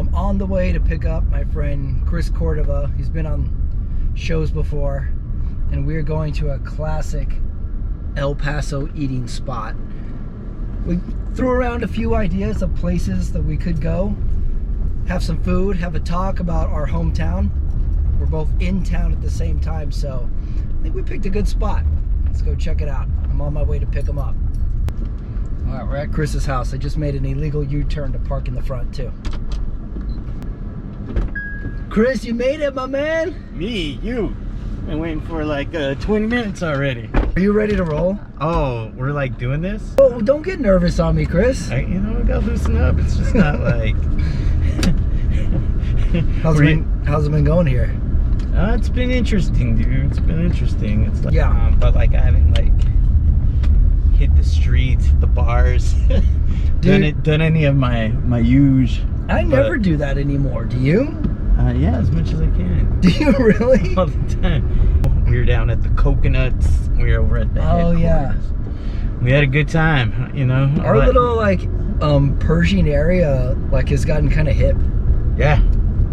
am on the way to pick up my friend Chris Cordova. He's been on shows before, and we're going to a classic El Paso eating spot. We threw around a few ideas of places that we could go, have some food, have a talk about our hometown. We're both in town at the same time, so I think we picked a good spot. Let's go check it out. I'm on my way to pick him up. All right, we're at Chris's house. I just made an illegal U-turn to park in the front too. Chris, you made it, my man. Me? You? Been waiting for like 20 minutes already. Are you ready to roll? Oh, we're like doing this? Oh, don't get nervous on me, Chris. You know, I gotta loosen up. It's just not like... How's it been going here? It's been interesting, dude. It's been interesting. It's like, yeah. But like I haven't like hit the streets, the bars, done any of my usual. I never do that anymore. Do you? Yeah, as much as I can. Do you really? All the time. We were down at the Coconuts. We were over at the headquarters. Yeah. We had a good time, you know. Our little like Pershing area like has gotten kind of hip. Yeah.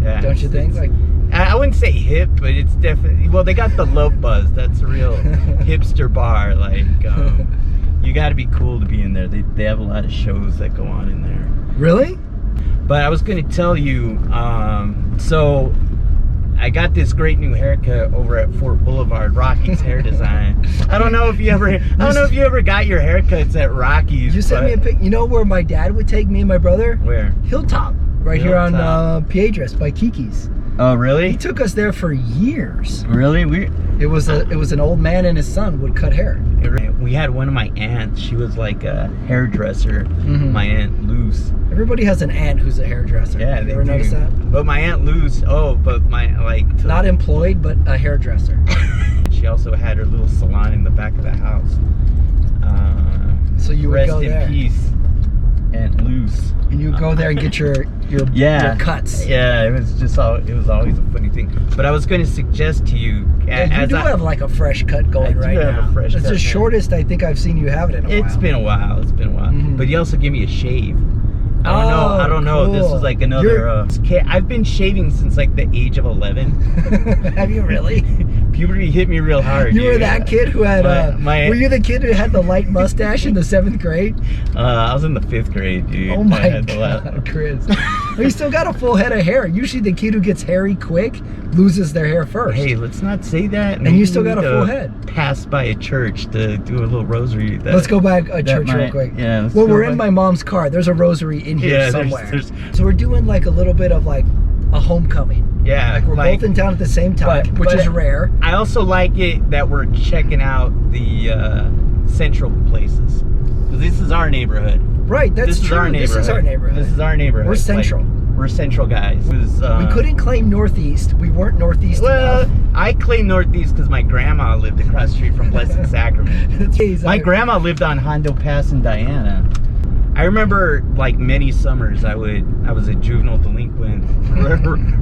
Yeah. Don't you think? Like, I wouldn't say hip, but it's definitely, well, they got the Love Buzz. That's a real hipster bar. Like, you got to be cool to be in there. They have a lot of shows that go on in there. Really? But I was going to tell you, so I got this great new haircut over at Fort Boulevard, Rocky's Hair Design. I don't know if you ever got your haircuts at Rocky's. You sent me a pic. You know where my dad would take me and my brother? Where? Hilltop, right here on Piedras by Kiki's. Oh, really? He took us there for years. Really? It was an old man and his son would cut hair. We had one of my aunts. She was like a hairdresser. My Aunt Luce. Everybody has an aunt who's a hairdresser. Yeah, you ever notice that? But my Aunt Luce, not employed, but a hairdresser. She also had her little salon in the back of the house. So you would go there. Rest in peace, Aunt Luce. And you would go there and get your cuts. Yeah, it was always a funny thing. But I was going to suggest to you, you do have like a fresh cut going right now. I do have a fresh cut. It's the shortest I think I've seen you have it in a while. It's been a while. But you also give me a shave. I don't know. Cool. This is like another. I've been shaving since like the age of 11. Have you really? Puberty hit me real hard. You were that kid who had. Were you the kid who had the light mustache in the 7th grade? I was in the 5th grade, dude. Oh my God, Chris! Well, you still got a full head of hair. Usually, the kid who gets hairy quick loses their hair first. Hey, let's not say that. And you still got a full head. Pass by a church to do a little rosary. Let's go back a church real quick. Yeah. Well, we're in my mom's car. There's a rosary in here somewhere. So we're doing like a little bit of like a homecoming. Yeah. Like we're both in town at the same time, which is rare. I also like it that we're checking out the central places. This is our neighborhood. Right, that's true. This is our neighborhood. We're central. We're central guys. We couldn't claim Northeast. We weren't Northeast enough. I claim Northeast because my grandma lived across the street from Blessed Sacrament. My grandma lived on Hondo Pass in Diana. I remember like many summers I was a juvenile delinquent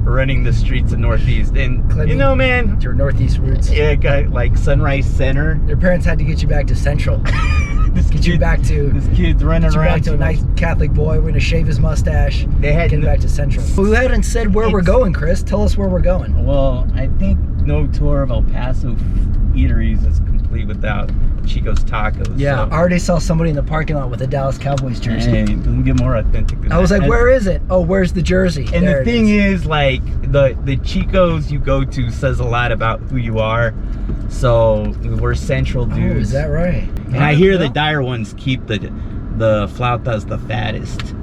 running the streets of Northeast, and you know, man, your Northeast roots. Yeah, got like Sunrise Center. Your parents had to get you back to Central. This kid's running around. Back to a nice Catholic boy. We're gonna shave his mustache. They had get back to Central. We haven't said where we're going, Chris. Tell us where we're going. Well, I think no tour of El Paso eateries is complete without Chico's Tacos. Yeah, I already saw somebody in the parking lot with a Dallas Cowboys jersey. Hey, it doesn't get more authentic than that. I was like, where is it? Oh, where's the jersey? And the thing is, like, the Chico's you go to says a lot about who you are. So we're central dudes. Oh, is that right? And I hear the dire ones keep the flautas the fattest.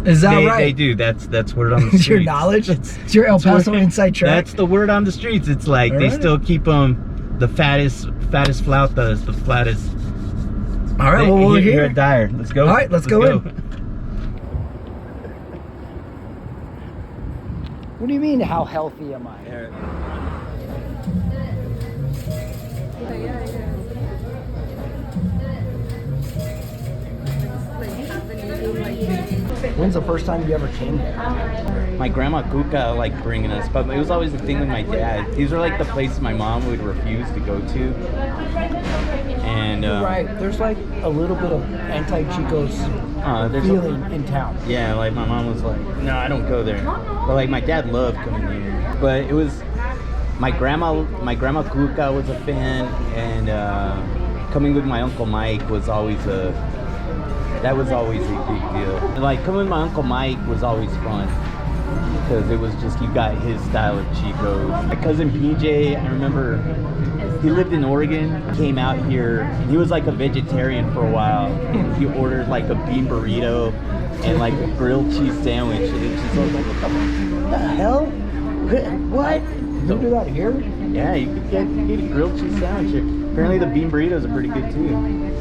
Is that right? They do. That's word on the streets. Your knowledge? It's your El Paso inside track. That's the word on the streets. It's like they still keep them the fattest flautas, the flattest. All right, well, we're here at Dyer. Let's go. All right, let's go in. What do you mean, how healthy am I? When's the first time you ever came here? My grandma Kuka liked bringing us, but it was always the thing with my dad. These are like the places my mom would refuse to go to. And And right, there's like a little bit of anti-Chicos feeling in town. Yeah, like my mom was like, no, I don't go there. But like my dad loved coming here. But it was my grandma Kuka was a fan, and coming with my Uncle Mike was always a big deal. And like coming with my Uncle Mike was always fun, because it was just, you got his style of Chicos. My cousin PJ, I remember he lived in Oregon, came out here, and he was like a vegetarian for a while. He ordered like a bean burrito and like a grilled cheese sandwich, and it's just like, what the hell? What? You do that here? Yeah, you could get a grilled cheese sandwich here. Apparently the bean burritos are pretty good too.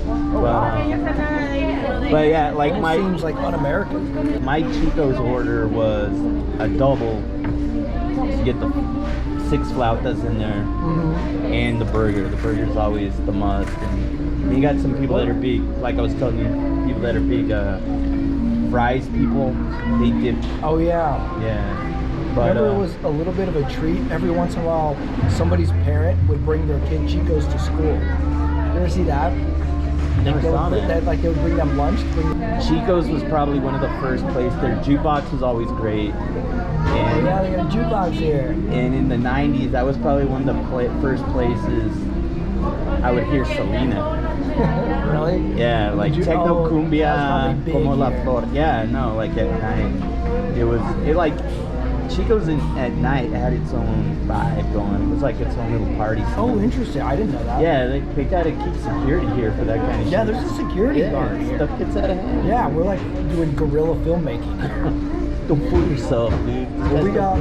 Oh, wow. But yeah, like It seems like un-American. my Chico's order was a double. You get the 6 flautas in there, and the burger. The burger's always the must. And you got some people that are big, like I was telling you, people that are big fries people. They dip. Oh yeah. Yeah. But remember, it was a little bit of a treat. Every once in a while, somebody's parent would bring their kid Chicos to school. You ever see that? never saw that. Like they would bring them lunch. Chico's was probably one of the first places. Their jukebox was always great. And, yeah, they got a jukebox here. And in the 90s, that was probably one of the first places I would hear Selena. Really? Yeah, like Techno Cumbia, Como la here. Flor. Yeah, no, like at night. It like, Chico's at night had its own vibe going. It was like its own little party scene. Oh, interesting. I didn't know that. Yeah, they gotta keep security here for that kind of shit. Yeah, there's a security guard here. Stuff gets out of hand. Yeah, we're like doing guerrilla filmmaking here. Don't fool yourself, dude. Well, we got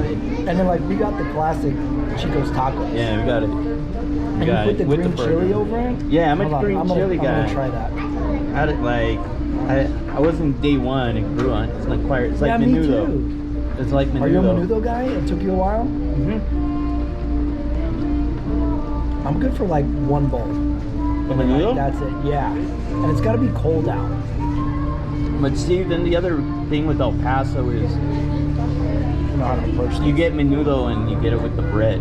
the classic Chico's tacos. Yeah, we got it. And you put the green chili over it? Yeah, I'm a green chili guy. I'm gonna try that. I wasn't day one. It grew on. It's like quite. It's like yeah, menudo. Me too. It's like menudo. Are you a menudo guy? It took you a while? Mm-hmm. I'm good for like one bowl. Menudo? Like, that's it. Yeah, and it's got to be cold out. But see, then the other thing with El Paso is you get menudo and you get it with the bread.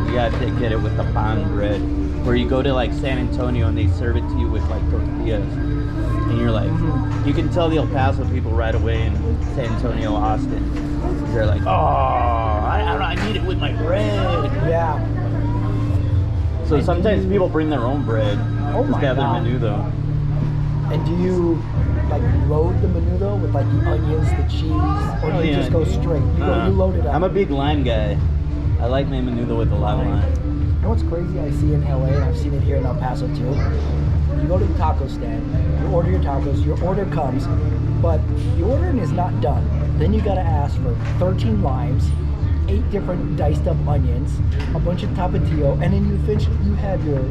You got to get it with the pan bread. Where you go to like San Antonio and they serve it to you with like tortillas. And you're like, you can tell the El Paso people right away in San Antonio, Austin. They're like, oh, I need it with my bread. Yeah. So sometimes people bring their own bread. Oh my to have God. their menudo. And do you like load the menudo with like the onions, the cheese, or do you just go straight? You load it up. I'm a big lime guy. I like my menudo with a lot of lime. You know what's crazy? I see in LA, and I've seen it here in El Paso too. You go to the taco stand, you order your tacos, your order comes, but the ordering is not done. Then you gotta ask for 13 limes, 8 different diced up onions, a bunch of tapatio, and then you finish. You have your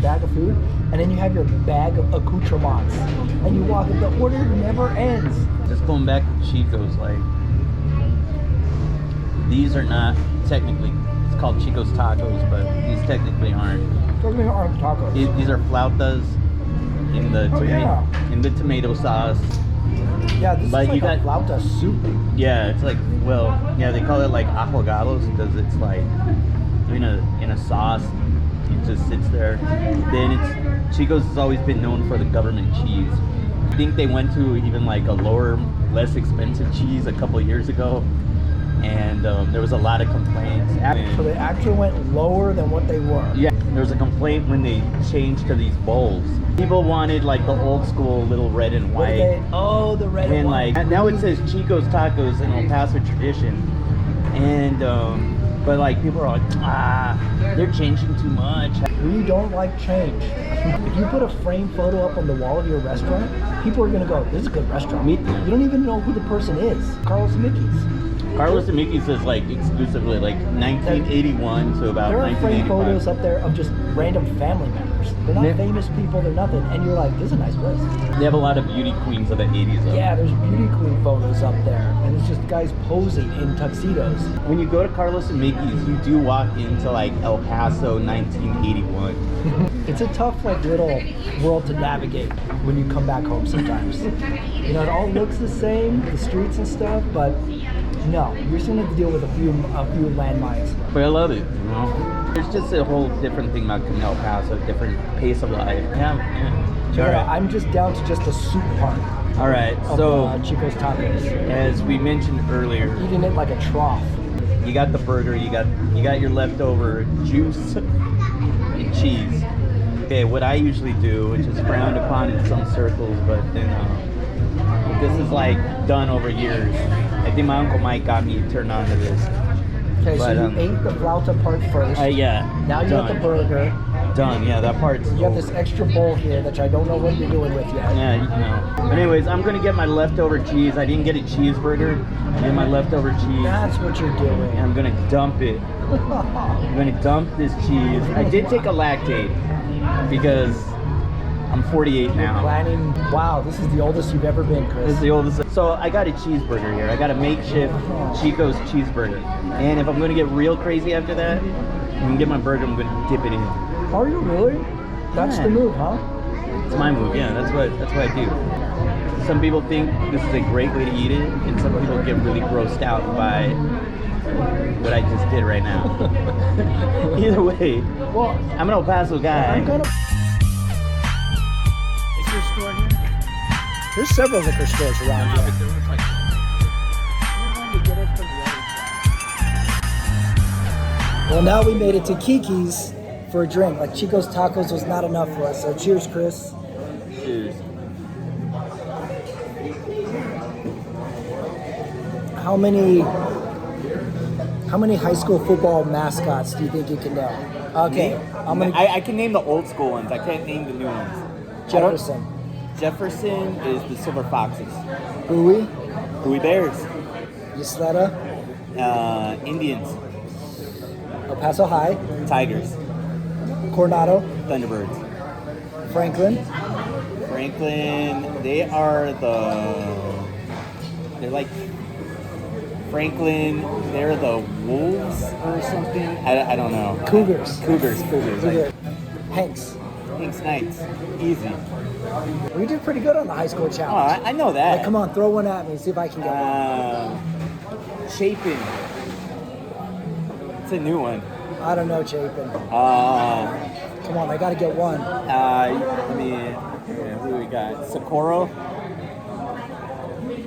bag of food, and then you have your bag of accoutrements, and you walk. The order never ends. Just going back to Chico's, like, these are not technically, it's called Chico's tacos, but these technically aren't. Those aren't tacos. These are flautas in the in the tomato sauce. Yeah, this But is like you got a flauta soup. Yeah, it's like, well, yeah, they call it like ahogados because it's like in a sauce. It just sits there. Then Chico's has always been known for the government cheese. I think they went to even like a lower, less expensive cheese a couple of years ago, and there was a lot of complaints. So they actually went lower than what they were. Yeah, there was a complaint when they changed to these bowls. People wanted like the old school little red and white. The red and white. Like now it says Chico's Tacos in El Paso tradition, and but like people are like, they're changing too much. We don't like change. If you put a framed photo up on the wall of your restaurant, people are gonna go, "This is a good restaurant." Me- You don't even know who the person is. Carlos and Mickey's. Carlos and Mickey's is like exclusively like 1981 to about There are framed 1985. photos up there of just random family members. They're not famous people. They're nothing. And you're like, "This is a nice place." They have a lot of beauty queens of the 80s. Though. Yeah, there's beauty queen photos up there, and it's just guys posing in tuxedos. When you go to Carlos and Mickey's, you do walk into like El Paso 1981. It's a tough like little world to navigate when you come back home sometimes. You know, it all looks the same, the streets and stuff, but no, you're still going to deal with a few landmines. But I love it, you know. There's just a whole different thing about coming to El Paso, different pace of life. Yeah. So All right. I'm just down to just the soup part. All right. Of, So Chico's tacos. as we mentioned earlier, Eating it like a trough. you got the burger, you got your leftover juice and cheese. Okay, what I usually do, which is frowned upon in some circles, but then this is like done over years. I think my Uncle Mike got me turned on to this. Okay, But, so you ate the flauta part first. Yeah. Now you got the burger. Done. Yeah, that part's. You have this extra bowl here that I don't know what you're doing with yet. Yeah, no. But anyways, I'm gonna get my leftover cheese. I didn't get a cheeseburger. I get my leftover cheese. That's what you're doing. And I'm gonna dump it. I'm gonna dump this cheese. I did take a lactate because I'm 48 now. Planning. Wow, this is the oldest you've ever been, Chris. This is the oldest. So I got a cheeseburger here. I got a makeshift Chico's cheeseburger. And if I'm gonna get real crazy after that, I'm gonna get my burger. I'm gonna dip it in. Are you really? That's the move, huh? It's my move. Yeah, that's what I do. Some people think this is a great way to eat it, and some people get really grossed out by what I just did right now. Either way, Well, I'm an El Paso guy. I'm gonna. Is there a store here? There's several liquor stores around here. Well, now we made it to Kiki's for a drink. Like Chico's Tacos was not enough for us. So cheers, Chris. Cheers. How many high school football mascots do you think you can know? Okay, I can name the old school ones. I can't name the new ones. Jefferson. Jefferson is the Silver Foxes. Bowie. Bowie Bears. Ysleta. Indians. El Paso High. Tigers. Coronado. Thunderbirds. Franklin. Franklin, they're like Franklin, they're the Wolves or something. I don't know. Cougars. Cougars. Like, Hanks. Kings Knights. Easy. We did pretty good on the high school Oh, challenge. I know that. Like, come on, throw one at me. See if I can get one. Chapin. It's a new one. I don't know, Chapin. Come on, I gotta get one. Who we got? Socorro.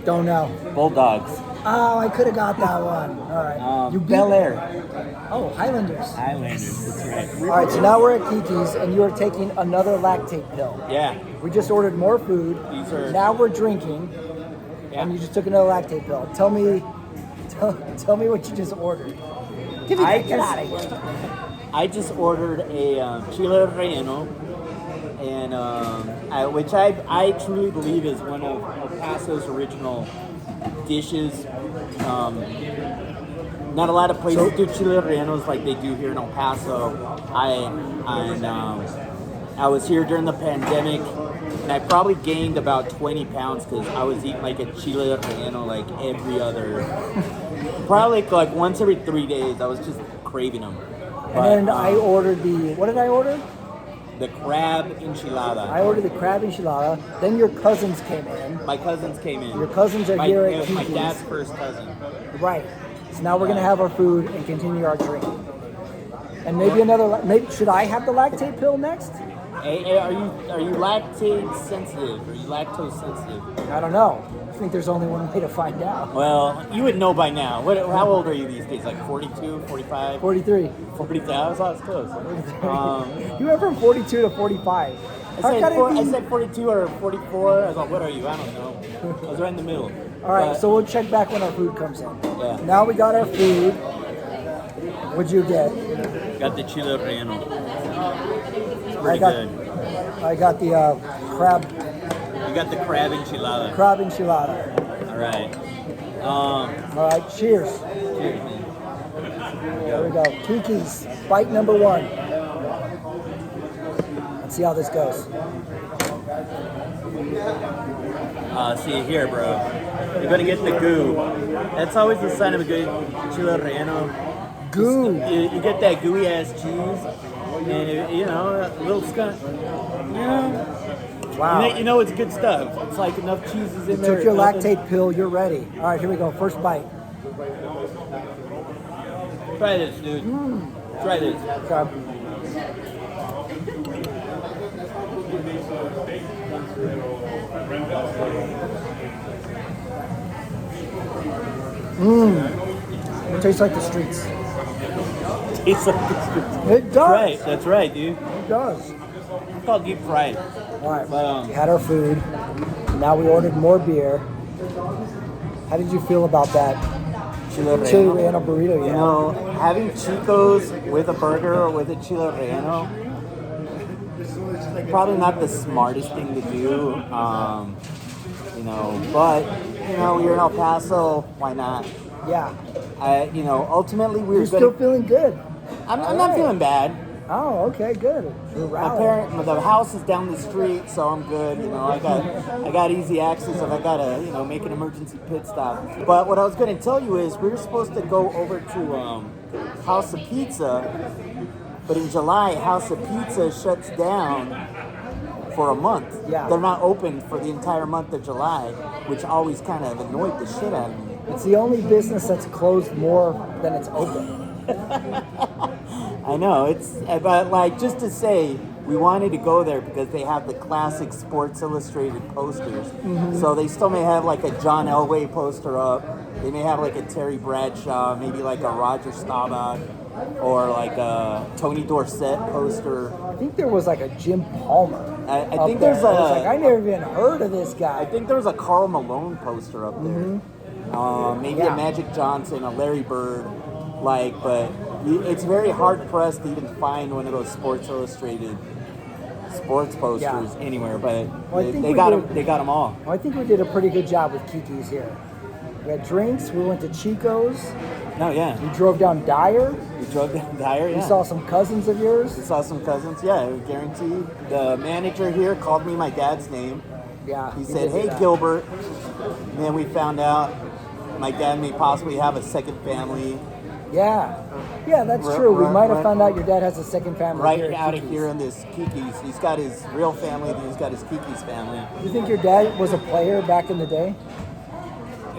Don't know. Bulldogs. Oh, I could have got that one. All right. You beat Bel me. Air. Oh, Highlanders. Highlanders. That's right. All right, so now we're at Kiki's, and you are taking another lactate pill. Yeah. We just ordered more food. These are- Now we're drinking, and you just took another lactate pill. Tell me what you just ordered. Get out of here. I just ordered a chile relleno, and which I truly believe is one of El Paso's original dishes. Not a lot of places do chile rellenos like they do here in El Paso. I was here during the pandemic, and I probably gained about 20 pounds because I was eating like a chile relleno like every other, probably like once every 3 days. I was just craving them. And then I ordered what did I order? The crab enchilada. I ordered the crab enchilada. Then your cousins came in. My cousins came in. Your cousins are here at my Kiki's. dad's first cousin. Right. So now we're gonna have our food and continue our drink. And maybe another. Maybe should I have the lactate pill next? Hey, are you lactate sensitive? Are you lactose sensitive? I don't know. I think there's only one way to find out. Well, you would know by now. How old are you these days? Like 42, 45? 43. 43. I was close. You went from 42 to 45. I said 42 or 44. I was like, what are you? I don't know. I was right in the middle. All right, so we'll check back when our food comes in. Yeah. Now we got our food. What'd you get? Got the chile relleno. I got the crab. You got the crab enchilada. Crab enchilada. All right. All right, cheers. Cheers, man. There we go. Kiki's, bite number 1. Let's see how this goes. See here, bro. You're gonna get the goo. That's always the sign of a good chile relleno. Goo. You get that gooey ass cheese, and a little skunk. Wow. You know it's good stuff. It's like enough cheeses in there. Took your lactate pill. You're ready. All right, here we go. First bite. Try this, dude. Try this. It tastes like the streets. Tastes like the streets. It does. Right, that's right, dude. It does. It's called deep fried. All right. But, We had our food. Now we ordered more beer. How did you feel about that chile chili relleno. relleno burrito? You Yeah. know, having Chico's with a burger or with a chile relleno, probably not the smartest thing to do. You know, but you know, you're in El Paso, why not? Yeah. Ultimately we were You're still feeling good. I'm All not right. feeling bad. Oh, okay, good. You're The house is down the street, so I'm good. You know, I got easy access if I gotta, make an emergency pit stop. But what I was gonna tell you is we were supposed to go over to House of Pizza, but in July, House of Pizza shuts down for a month. Yeah. They're not open for the entire month of July, which always kind of annoyed the shit out of me. It's the only business that's closed more than it's open. I know, but like, just to say, we wanted to go there because they have the classic Sports Illustrated posters. Mm-hmm. So they still may have like a John Elway poster up. They may have like a Terry Bradshaw, maybe like a Roger Staubach, or like a Tony Dorsett poster. I think there was like a Jim Palmer. I up think there. there's I was like, I never even heard of this guy. I think there was a Karl Malone poster up there. Maybe a Magic Johnson, a Larry Bird, but it's very hard pressed to even find one of those Sports Illustrated sports posters anywhere. But they got them all. Well, I think we did a pretty good job with Kiki's here. We had drinks. We went to Chico's. No, yeah. We drove down Dyer. We drove down Dyer. Yeah. We saw some cousins of yours. We saw some cousins. Yeah, guaranteed. The manager here called me my dad's name. Yeah. He said, "Hey, Gilbert." And then we found out my dad may possibly have a second family. Yeah. Yeah, that's true. We might have found out your dad has a second family right out of here in this Kiki's. He's got his real family, then he's got his Kiki's family. You think your dad was a player back in the day?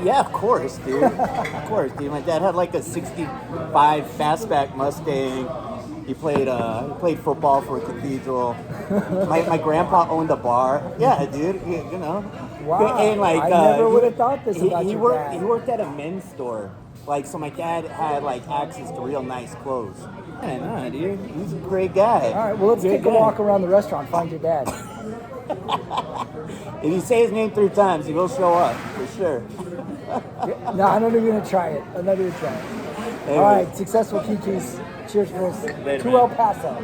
Yeah, of course, dude. Of course, dude. My dad had like a '65 fastback Mustang. He played football for Cathedral. My grandpa owned a bar. Yeah, dude. Wow. And I never would have thought this about your dad. He worked at a men's store. So my dad had access to real nice clothes. Yeah, no, dude. He's a great guy. All right, well, let's take a walk around the restaurant, find your dad. If you say his name 3 times, he will show up, for sure. No, I'm not even going to try it. I'm not even trying it. All right, successful Kiki's. Cheers, Chris. Later, to man. El Paso.